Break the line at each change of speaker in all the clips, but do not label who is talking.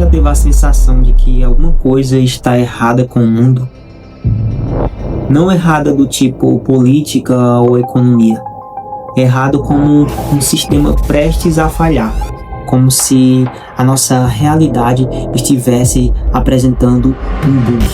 teve a sensação de que alguma coisa está errada com o mundo? Não errada do tipo política ou economia. Errado como um sistema prestes a falhar. Como se a nossa realidade estivesse apresentando um bug.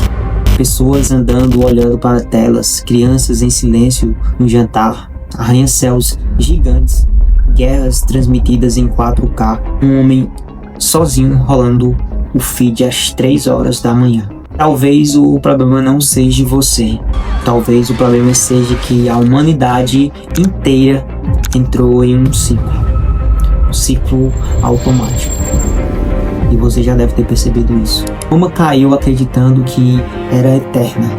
Pessoas andando, olhando para telas, crianças em silêncio no jantar, arranha-céus gigantes, guerras transmitidas em 4K, um homem sozinho rolando o feed às 3 horas da manhã. Talvez o problema não seja você. Talvez o problema seja que a humanidade inteira entrou em um ciclo automático. E você já deve ter percebido isso. Roma caiu acreditando que era eterna.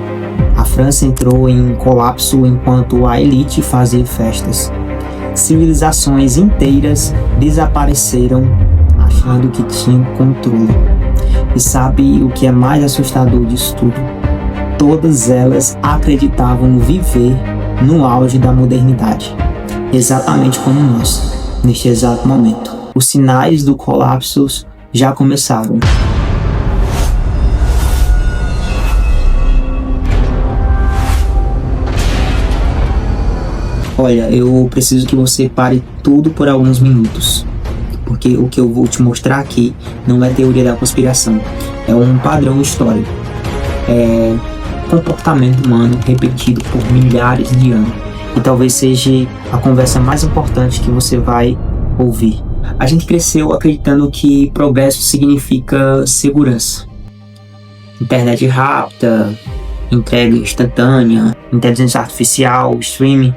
A França entrou em colapso enquanto a elite fazia festas. Civilizações inteiras desapareceram achando que tinham controle. E sabe o que é mais assustador disso tudo? Todas elas acreditavam viver no auge da modernidade, exatamente como nós, neste exato momento. Os sinais do colapso já começaram. Olha, eu preciso que você pare tudo por alguns minutos. Porque o que eu vou te mostrar aqui não é teoria da conspiração, é um padrão histórico, é comportamento humano repetido por milhares de anos, e talvez seja a conversa mais importante que você vai ouvir. A gente cresceu acreditando que progresso significa segurança, internet rápida, entrega instantânea, inteligência artificial, streaming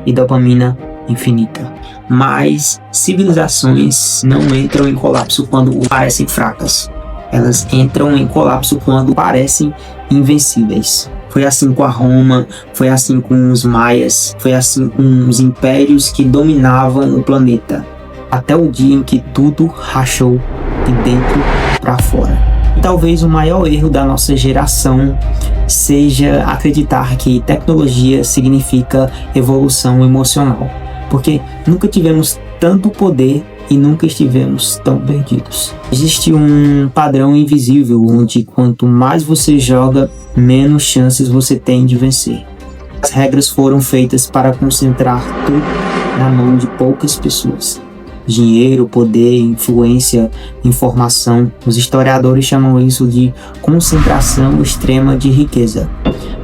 e dopamina infinita. Mas civilizações não entram em colapso quando parecem fracas. Elas entram em colapso quando parecem invencíveis. Foi assim com a Roma, foi assim com os maias, foi assim com os impérios que dominavam o planeta. Até o dia em que tudo rachou de dentro para fora. E talvez o maior erro da nossa geração seja acreditar que tecnologia significa evolução emocional. Porque nunca tivemos tanto poder e nunca estivemos tão perdidos. Existe um padrão invisível onde quanto mais você joga, menos chances você tem de vencer. As regras foram feitas para concentrar tudo na mão de poucas pessoas. Dinheiro, poder, influência, informação. Os historiadores chamam isso de concentração extrema de riqueza.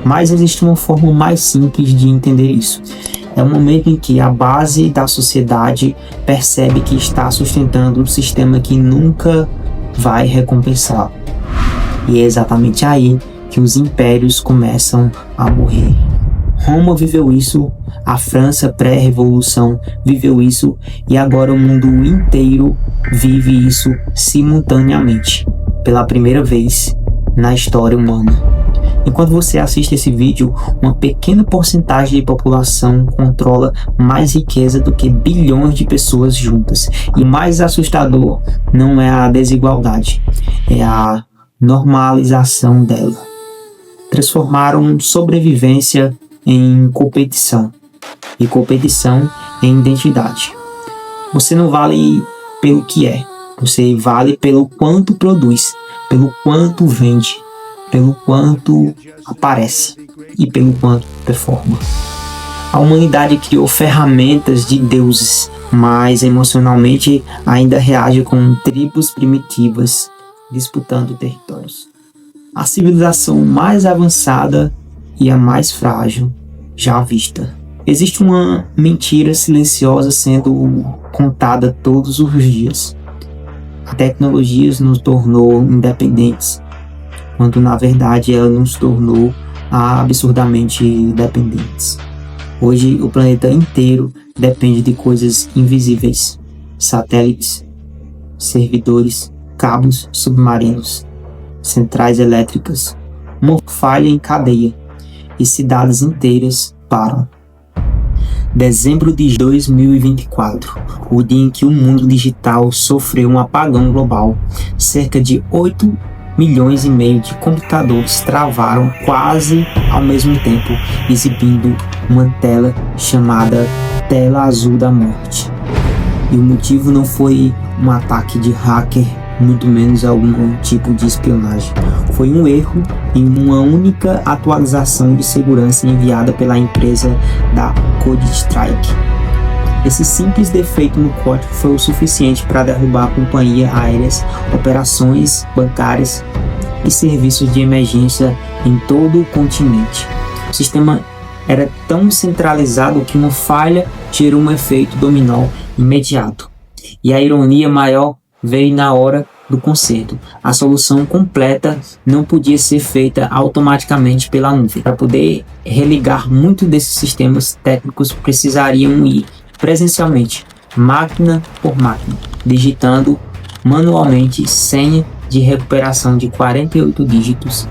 Mas existe uma forma mais simples de entender isso. É o momento em que a base da sociedade percebe que está sustentando um sistema que nunca vai recompensar. E é exatamente aí que os impérios começam a morrer. Roma viveu isso, a França pré-revolução viveu isso e agora o mundo inteiro vive isso simultaneamente, pela primeira vez na história humana. Enquanto você assiste esse vídeo, uma pequena porcentagem de população controla mais riqueza do que bilhões de pessoas juntas. E mais assustador não é a desigualdade, é a normalização dela. Transformaram sobrevivência em competição e competição em identidade. Você não vale pelo que é, você vale pelo quanto produz, pelo quanto vende, pelo quanto aparece e pelo quanto performa. A humanidade criou ferramentas de deuses, mas emocionalmente ainda reage com tribos primitivas disputando territórios. A civilização mais avançada e a mais frágil já vista. Existe uma mentira silenciosa sendo contada todos os dias. A tecnologia nos tornou independentes, quando na verdade ela nos tornou absurdamente dependentes. Hoje o planeta inteiro depende de coisas invisíveis: satélites, servidores, cabos submarinos, centrais elétricas, uma falha em cadeia e cidades inteiras param. Dezembro de 2024, o dia em que o mundo digital sofreu um apagão global. Cerca de 8,5 milhões de computadores travaram quase ao mesmo tempo, exibindo uma tela chamada tela azul da morte. E o motivo não foi um ataque de hacker muito menos algum tipo de espionagem. Foi um erro em uma única atualização de segurança enviada pela empresa da CrowdStrike. Esse simples defeito no código foi o suficiente para derrubar companhias aéreas, operações bancárias e serviços de emergência em todo o continente. O sistema era tão centralizado que uma falha gerou um efeito dominó imediato. E a ironia maior veio na hora do conserto. A solução completa não podia ser feita automaticamente pela nuvem. Para poder religar muitos desses sistemas técnicos, precisariam ir presencialmente, máquina por máquina, digitando manualmente senha de recuperação de 48 dígitos.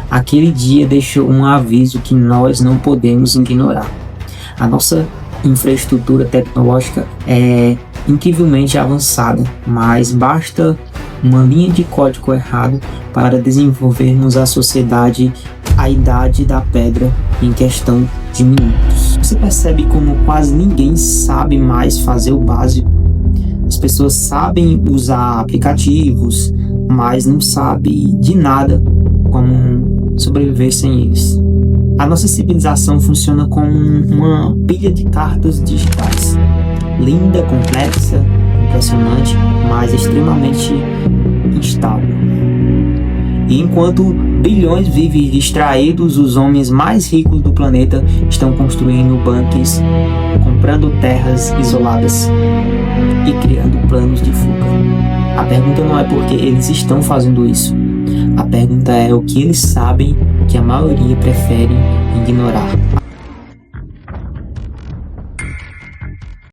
Aquele dia deixou um aviso que nós não podemos ignorar. A nossa infraestrutura tecnológica é incrivelmente avançada, mas basta uma linha de código errado para desenvolvermos a sociedade à idade da pedra em questão de minutos. Você percebe como quase ninguém sabe mais fazer o básico? As pessoas sabem usar aplicativos, mas não sabem de nada como sobreviver sem eles. A nossa civilização funciona como uma pilha de cartas digitais. Linda, complexa, impressionante, mas extremamente instável. E enquanto bilhões vivem distraídos, os homens mais ricos do planeta estão construindo bunkers, comprando terras isoladas e criando planos de fuga. A pergunta não é por que eles estão fazendo isso. A pergunta é o que eles sabem que a maioria prefere ignorar.